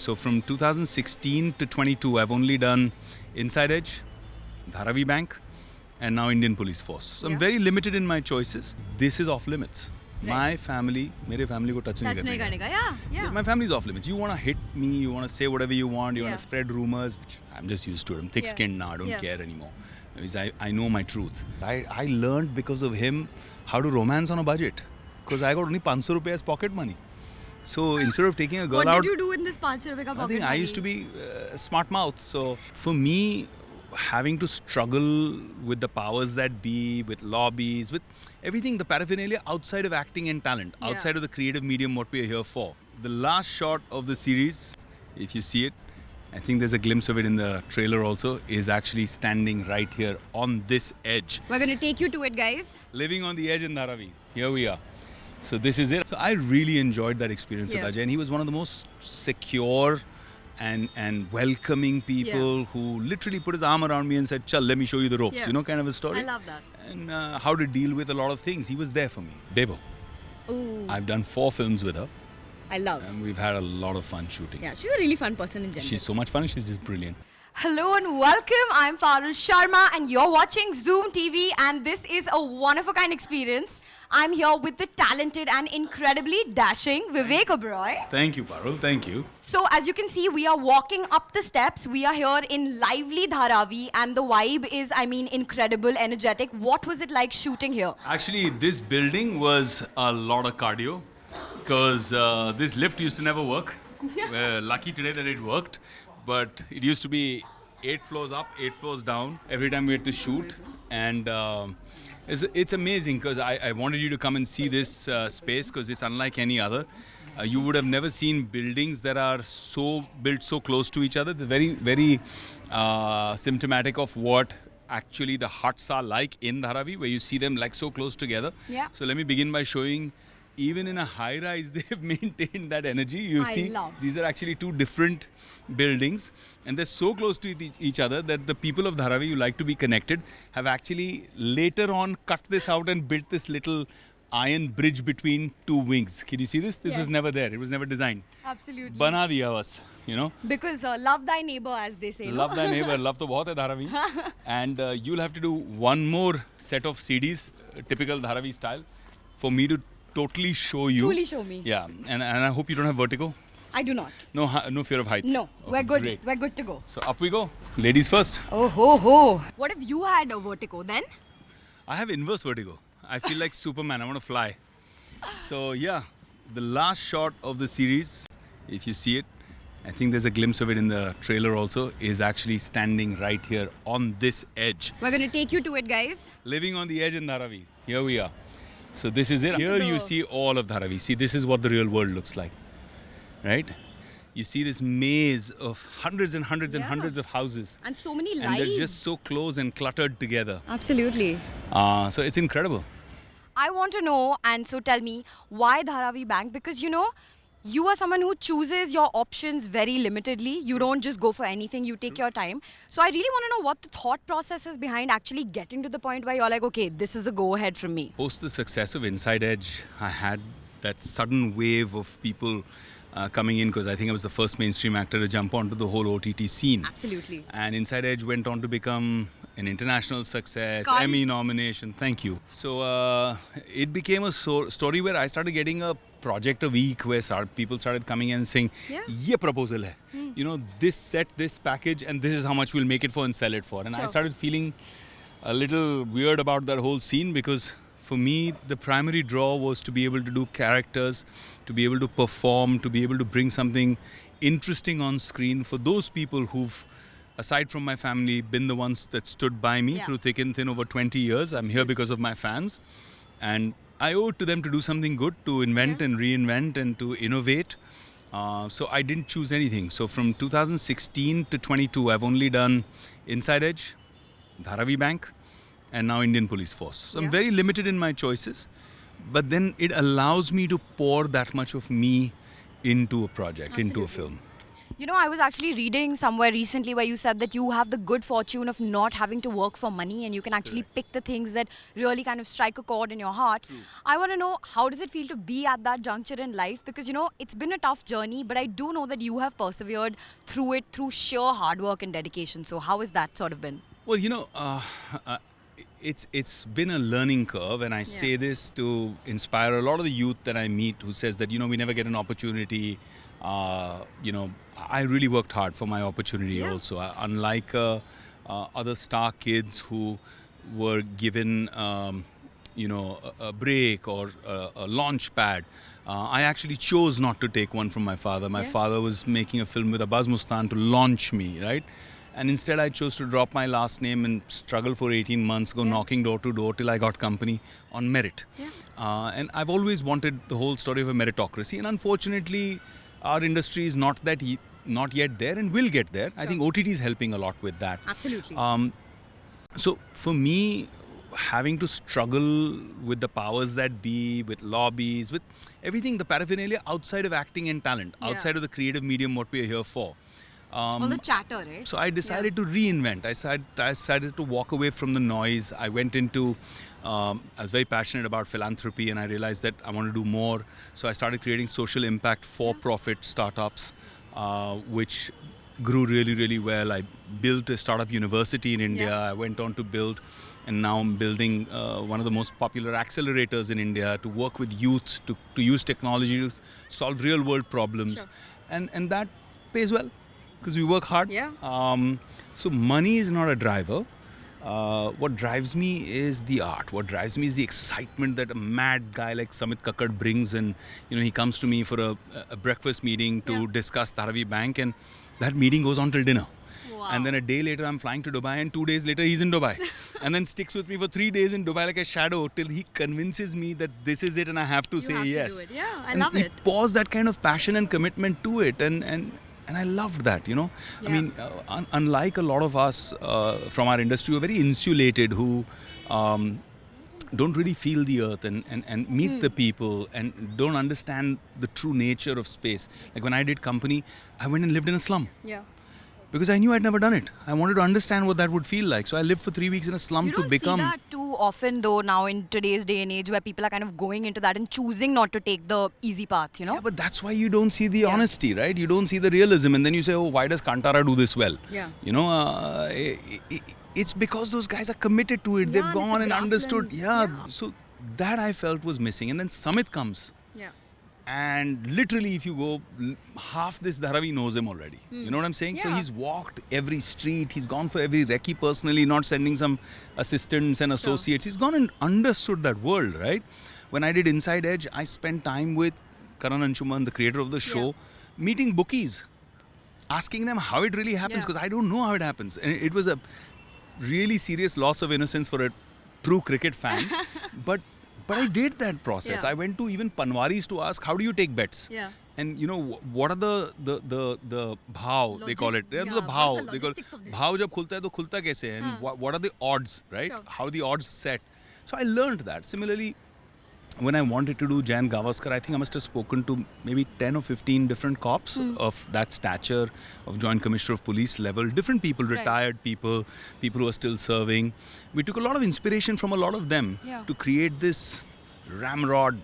So from 2016 to 22, I've only done Inside Edge, Dharavi Bank, and now Indian Police Force. So I'm very limited in my choices. This is off limits. Right. My family, मेरे family को touch नहीं करने का. Yeah. My family's off limits. You want to hit me, you want to say whatever you want, you want to spread rumors, which I'm just used to it. I'm thick-skinned now. I don't care anymore. Because I know my truth. I learned because of him how to romance on a budget. Because I got only 500 rupees as pocket money. So instead of taking a girl what out... What did you do in this 500 rupees pocket I think money? I used to be smart mouth. So for me, having to struggle with the powers that be, with lobbies, with everything, the paraphernalia outside of acting and talent, outside of the creative medium, what we are here for. The last shot of the series, if you see it, I think there's a glimpse of it in the trailer also, is actually standing right here on this edge. We're going to take you to it, guys. Living on the edge in Dharavi. Here we are. So this is it. So I really enjoyed that experience with Ajay, and he was one of the most secure and welcoming people who literally put his arm around me and said, "Chal, let me show you the ropes," you know, kind of a story. I love that. And how to deal with a lot of things. He was there for me. Bebo. Ooh. I've done 4 films with her. I love. And we've had a lot of fun shooting. Yeah, she's a really fun person in general. She's so much fun. She's just brilliant. Hello and welcome. I'm Parul Sharma and you're watching Zoom TV, and this is a one-of-a-kind experience. I'm here with the talented and incredibly dashing Vivek Oberoi. Thank you, Parul. Thank you. So as you can see, we are walking up the steps. We are here in lively Dharavi and the vibe is, incredible, energetic. What was it like shooting here? Actually, this building was a lot of cardio because this lift used to never work. We're lucky today that it worked. But it used to be 8 floors up, 8 floors down every time we had to shoot. And it's amazing because I wanted you to come and see this space because it's unlike any other. You would have never seen buildings that are built so close to each other. They're very, very symptomatic of what actually the huts are like in Dharavi, where you see them like so close together. Yeah. So let me begin by showing. Even in a high-rise, they've maintained that energy. You see, these are actually 2 different buildings, and they're so close to each other that the people of Dharavi who like to be connected have actually later on cut this out and built this little iron bridge between 2 wings. Can you see this? This was never there. It was never designed. Absolutely. Bana diya was, you know. Because love thy neighbor, as they say. Love thy neighbor. Love to bahut hai Dharavi. And you'll have to do one more set of CDs, typical Dharavi style, for me to totally show you. Truly show me. Yeah, and I hope you don't have vertigo. I do not. No fear of heights. No, Okay, we're good. Great. We're good to go. So up we go. Ladies first. Oh ho ho. What if you had a vertigo then? I have inverse vertigo. I feel like Superman. I want to fly. So yeah, the last shot of the series, if you see it, I think there's a glimpse of it in the trailer also, is actually standing right here on this edge. We're going to take you to it, guys. Living on the edge in Dharavi. Here we are. So this is it. Here you see all of Dharavi. See, this is what the real world looks like. Right? You see this maze of hundreds and hundreds and hundreds of houses. And so many lights. And they're just so close and cluttered together. Absolutely. So it's incredible. I want to know, and so tell me, why Dharavi Bank? Because, you are someone who chooses your options very limitedly. You don't just go for anything. You take your time. So I really want to know what the thought process is behind actually getting to the point where you're like, okay, this is a go-ahead from me. Post the success of Inside Edge, I had that sudden wave of people coming in because I think I was the first mainstream actor to jump onto the whole OTT scene. Absolutely. And Inside Edge went on to become an international success, Emmy nomination. Thank you. So it became a story where I started getting a project a week where people started coming in and saying, "Ye proposal hai. You know, this set, this package, and this is how much we'll make it for and sell it for." And I started feeling a little weird about that whole scene because for me, the primary draw was to be able to do characters, to be able to perform, to be able to bring something interesting on screen for those people who've, aside from my family, been the ones that stood by me through thick and thin over 20 years. I'm here because of my fans. And I owe it to them to do something good, to invent and reinvent and to innovate. So I didn't choose anything. So from 2016 to 22, I've only done Inside Edge, Dharavi Bank, and now Indian Police Force. So I'm very limited in my choices, but then it allows me to pour that much of me into a project, into a film. You know, I was actually reading somewhere recently where you said that you have the good fortune of not having to work for money and you can actually pick the things that really kind of strike a chord in your heart. I want to know, how does it feel to be at that juncture in life? Because, you know, it's been a tough journey, but I do know that you have persevered through it through sheer hard work and dedication. So how has that sort of been? Well, uh, it's been a learning curve, and I say this to inspire a lot of the youth that I meet who says that we never get an opportunity. I really worked hard for my opportunity also. Unlike other star kids who were given a break or a launch pad. I actually chose not to take one from my father. My father was making a film with Abbas Mustan to launch me, right? And instead I chose to drop my last name and struggle for 18 months, go knocking door to door till I got company on merit. And I've always wanted the whole story of a meritocracy. And unfortunately, our industry is not yet there and will get there. I think OTT is helping a lot with that. Absolutely. So for me, having to struggle with the powers that be, with lobbies, with everything, the paraphernalia outside of acting and talent, outside of the creative medium, what we are here for. All the chatter, right? So I decided to reinvent. I decided to walk away from the noise. I went into, I was very passionate about philanthropy, and I realized that I want to do more. So I started creating social impact for-profit startups, which grew really, really well. I built a startup university in India. I went on to build, and now I'm building one of the most popular accelerators in India to work with youth, to use technology to solve real-world problems. And that pays well, because we work hard. So money is not a driver. What drives me is the art. What drives me is the excitement that a mad guy like Samit Kakkad brings when he comes to me for a breakfast meeting to discuss Dharavi Bank, and that meeting goes on till dinner. And then a day later I'm flying to Dubai, and 2 days later he's in Dubai. And then sticks with me for 3 days in Dubai like a shadow till he convinces me that this is it and I have to say yes. Yeah, I and love it. He pours that kind of passion and commitment to it, and I loved that, I mean, unlike a lot of us from our industry who are very insulated, who don't really feel the earth and meet the people and don't understand the true nature of space. Like when I did company, I went and lived in a slum. Because I knew I'd never done it. I wanted to understand what that would feel like. So I lived for 3 weeks in a slum to become... You don't see that too often though now in today's day and age, where people are kind of going into that and choosing not to take the easy path, Yeah, but that's why you don't see the honesty, right? You don't see the realism, and then you say, oh, why does Kantara do this well? It's because those guys are committed to it. They've gone and understood. So that I felt was missing. And then Samit comes. And literally, if you go, half this Dharavi knows him already. You know what I'm saying? So he's walked every street. He's gone for every recce personally, not sending some assistants and associates. He's gone and understood that world, right? When I did Inside Edge, I spent time with Karan Anshuman, the creator of the show, meeting bookies, asking them how it really happens, because I don't know how it happens. And it was a really serious loss of innocence for a true cricket fan. But I did that process. I went to even Panwaris to ask, how do you take bets? And what are the bhav, they call it. The bhav. They call it, bhav jab khulta hai to khulta kaise hai? And what are the odds, right? How the odds set. So I learned that. Similarly, when I wanted to do Jan Gavaskar, I think I must have spoken to maybe 10 or 15 different cops of that stature, of Joint Commissioner of Police level, different people, retired people who are still serving. We took a lot of inspiration from a lot of them to create this ramrod,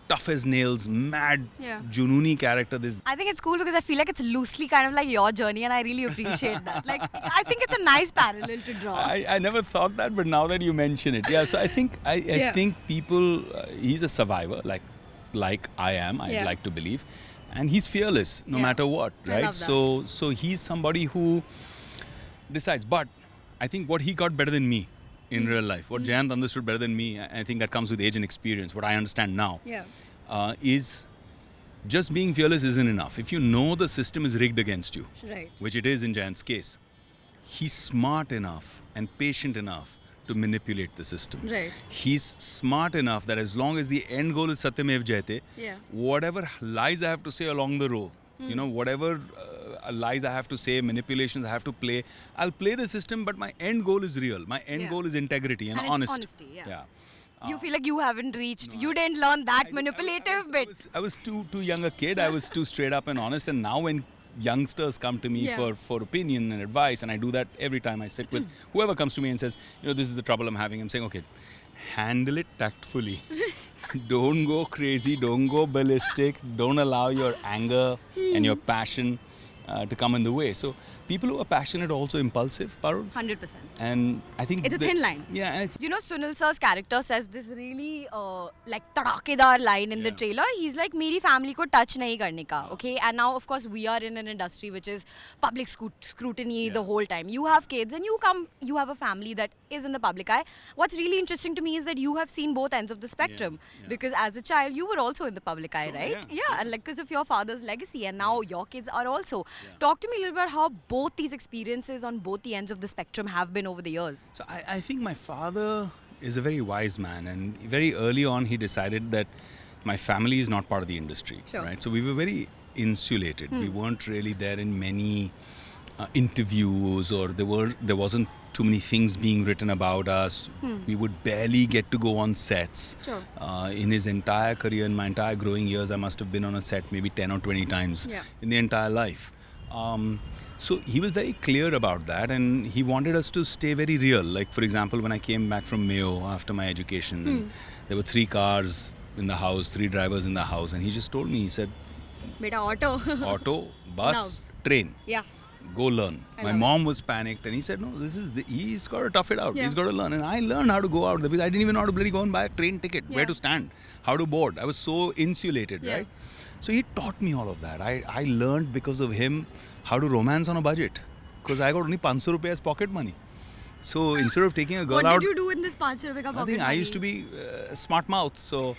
tough as nails, mad, Jununi character. I think it's cool because I feel like it's loosely kind of like your journey, and I really appreciate that. Like, I think it's a nice parallel to draw. I never thought that, but now that you mention it, so I think I think people, he's a survivor, like I am. I'd like to believe, and he's fearless no matter what, right? I love that. So he's somebody who decides. But I think what he got better than me in real life, what Jayant understood better than me, I think that comes with age and experience, what I understand now, is just being fearless isn't enough. If you know the system is rigged against you, which it is in Jayant's case, he's smart enough and patient enough to manipulate the system. He's smart enough that as long as the end goal is Satyamev Jayate, whatever lies I have to say along the road, whatever lies I have to say, manipulations I have to play, I'll play the system, but my end goal is real. My end goal is integrity and honesty. You feel like you haven't reached, you didn't learn that manipulative bit. I was too young a kid. I was too straight up and honest. And now when youngsters come to me for opinion and advice, and I do that every time I sit with whoever comes to me and says, this is the trouble I'm having. I'm saying, okay, handle it tactfully. Don't go crazy. Don't go ballistic. Don't allow your anger and your passion to come in the way. So people who are passionate are also impulsive, Parul. 100%. And I think it's a thin line. Yeah. Sunil sir's character says this really like tadakedar line in the trailer. He's like, "Meri family ko touch nahi karne ka." Okay, and now of course we are in an industry which is public scrutiny the whole time. You have kids and you have a family that is in the public eye. What's really interesting to me is that you have seen both ends of the spectrum because as a child you were also in the public eye, right? Yeah, and like because of your father's legacy, and now your kids are also. Talk to me a little bit about how both these experiences on both the ends of the spectrum have been over the years. So I think my father is a very wise man, and very early on he decided that my family is not part of the industry, right? So we were very insulated. We weren't really there in many interviews, or there wasn't too many things being written about us. We would barely get to go on sets. In his entire career, in my entire growing years, I must have been on a set maybe 10 or 20 times in the entire life. So he was very clear about that, and he wanted us to stay very real. Like, for example, when I came back from Mayo after my education, and there were 3 cars in the house, 3 drivers in the house, and he just told me, he said, Beta auto, bus, train. Yeah. Go learn. My mom was panicked, and he said, no, he's got to tough it out. He's got to learn. And I learned how to go out there because I didn't even know how to bloody go and buy a train ticket, where to stand, how to board. I was so insulated, right? So he taught me all of that. I learned because of him how to romance on a budget, because I got only 500 rupees as pocket money. So instead of taking a girl out... What did you do in this 500 rupees pocket money? I think I used to be smart mouth. So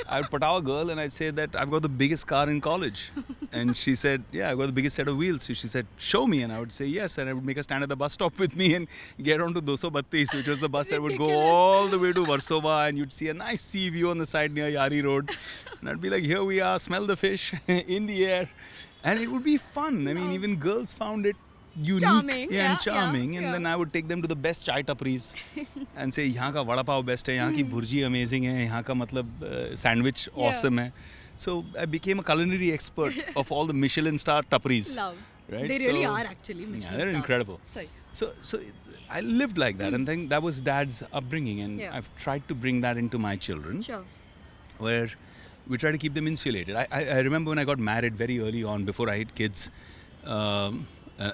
I would put out a girl and I'd say that I've got the biggest car in college. And she said, yeah, I've got the biggest set of wheels. So she said, show me. And I would say yes. And I would make her stand at the bus stop with me and get on to 232, which was the bus that would go all the way to Warsaw. And you'd see a nice sea view on the side near Yari Road. And I'd be like, here we are, smell the fish in the air. And it would be fun. I mean, even girls found it unique and charming, and then I would take them to the best chai tapris and say, यहाँ का vada pav best है, यहाँ की bhurji amazing है, यहाँ का मतलब sandwich awesome है. So I became a culinary expert of all the Michelin star tapris. Love. Right? They really are actually Michelin they're star. incredible. Sorry. So I lived like that, and then that was Dad's upbringing, and I've tried to bring that into my children, where we try to keep them insulated. I remember when I got married very early on, before I had kids,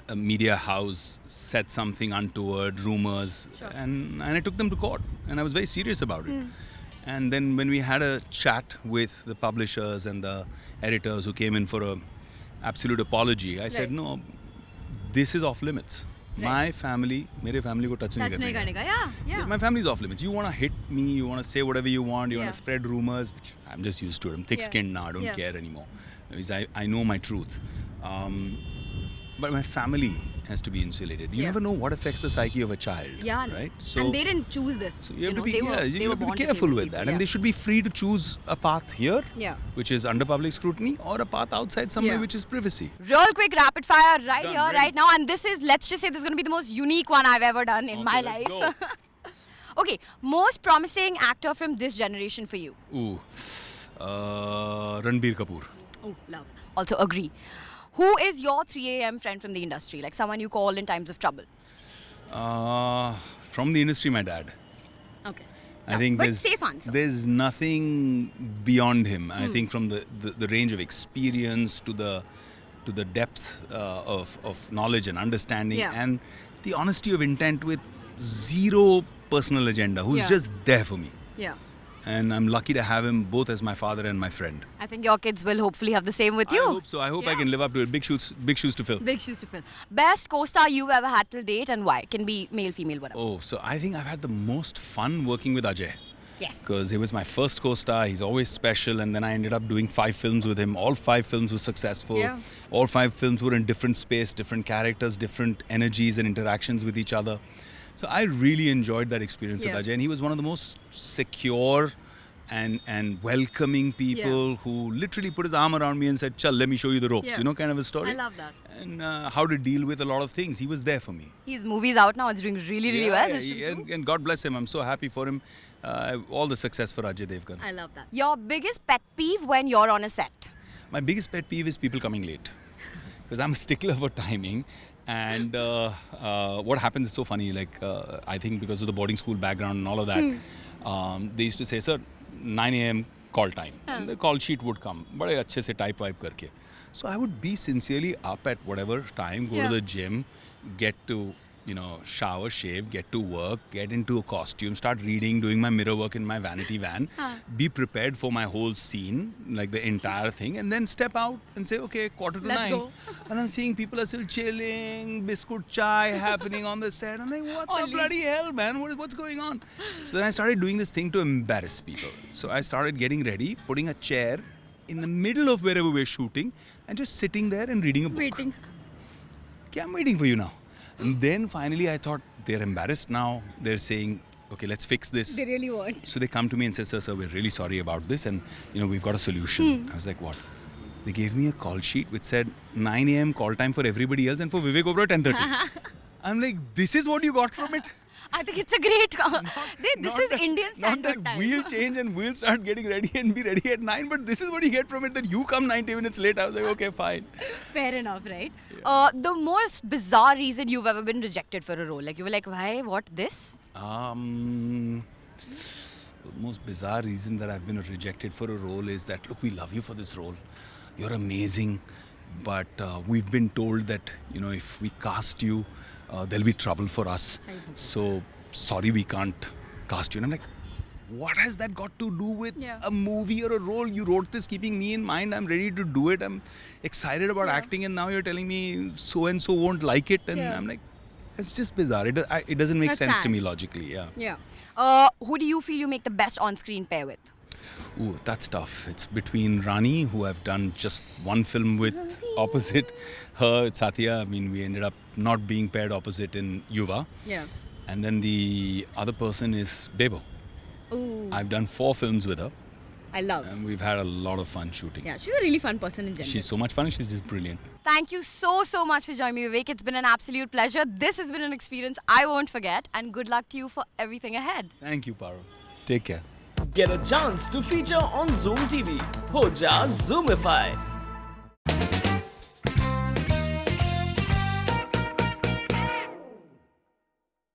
a media house said something untoward, rumors, and I took them to court, and I was very serious about it. And then when we had a chat with the publishers and the editors who came in for a absolute apology, I said, no, this is off limits. My family, mere family ko touch nahi karne ka. My family is off limits. You want to hit me, you want to say whatever you want, you want to spread rumors, which I'm just used to it. I'm thick-skinned now, I don't care anymore. Because I know my truth. But my family has to be insulated. You never know what affects the psyche of a child, right? So, and they didn't choose this. So you have to be, you have to be careful with that. And they should be free to choose a path here, which is under public scrutiny, or a path outside somewhere which is privacy. Real quick rapid fire right now. And this is, let's just say this is going to be the most unique one I've ever done in my life. Okay, most promising actor from this generation for you? Ranbir Kapoor. Oh, love. Also agree. Who is your 3 a.m. friend from the industry? Like someone you call in times of trouble? From the industry, my dad. Okay. I think there's nothing beyond him. I think from the range of experience to the depth of knowledge and understanding and the honesty of intent with zero personal agenda, who's just there for me. Yeah. And I'm lucky to have him both as my father and my friend. I think your kids will hopefully have the same with you. I hope so. I hope I can live up to it. Big shoes to fill. Big shoes to fill. Best co-star you've ever had till date, and why? Can be male, female, whatever. Oh, so I think I've had the most fun working with Ajay. Yes. Because he was my first co-star. He's always special. And then I ended up doing 5 films with him. All 5 films were successful. Yeah. All 5 films were in different space, different characters, different energies and interactions with each other. So I really enjoyed that experience with Ajay. And he was one of the most secure and welcoming people who literally put his arm around me and said, "Chal, let me show you the ropes," kind of a story. I love that. And how to deal with a lot of things. He was there for me. His movie's out now. It's doing really well. And God bless him. I'm so happy for him. All the success for Ajay Devgan. I love that. Your biggest pet peeve when you're on a set? My biggest pet peeve is people coming late. because I'm a stickler for timing. And what happens is so funny. Like I think because of the boarding school background and all of that, they used to say, "Sir, 9 a.m. call time," and the call sheet would come. बड़े अच्छे से type wipe करके. So I would be sincerely up at whatever time, go to the gym, get to shower, shave, get to work, get into a costume, start reading, doing my mirror work in my vanity van, be prepared for my whole scene, like the entire thing, and then step out and say, okay, 8:45. Go. And I'm seeing people are still chilling, biscuit chai happening on the set. I'm like, what the bloody hell, man? What's going on? So then I started doing this thing to embarrass people. So I started getting ready, putting a chair in the middle of wherever we're shooting, and just sitting there and reading a book. Waiting. Okay, I'm waiting for you now. And then finally I thought, they're embarrassed now. They're saying, okay, let's fix this. They really want. So they come to me and say, sir, we're really sorry about this, and we've got a solution. I was like, what? They gave me a call sheet which said 9 a.m. call time for everybody else and for Vivek Oberoi 10:30. I'm like, this is what you got from it? I think it's a great. This is Indian standard not that time. We'll change and we'll start getting ready and be ready at 9, but this is what you get from it, that you come 90 minutes late. I was like, okay, fine. Fair enough, right? The most bizarre reason you've ever been rejected for a role, like you were like, why? What this? The most bizarre reason that I've been rejected for a role is that, look, we love you for this role. You're amazing, but we've been told that, if we cast you, there'll be trouble for us. So, sorry, we can't cast you. And I'm like, what has that got to do with a movie or a role? You wrote this keeping me in mind. I'm ready to do it. I'm excited about acting, and now you're telling me so-and-so won't like it. And I'm like, it's just bizarre. It doesn't make sense to me logically. Yeah. Who do you feel you make the best on-screen pair with? Ooh, that's tough. It's between Rani, who I've done just one film with, opposite her, it's Satya. I mean, we ended up not being paired opposite in Yuva. Yeah. And then the other person is Bebo. Ooh. I've done 4 films with her. I love. And we've had a lot of fun shooting. Yeah, she's a really fun person in general. She's so much fun. She's just brilliant. Thank you so much for joining me, Vivek. It's been an absolute pleasure. This has been an experience I won't forget. And good luck to you for everything ahead. Thank you, Paro. Take care. Get a chance to feature on Zoom TV. Ho ja Zoomify.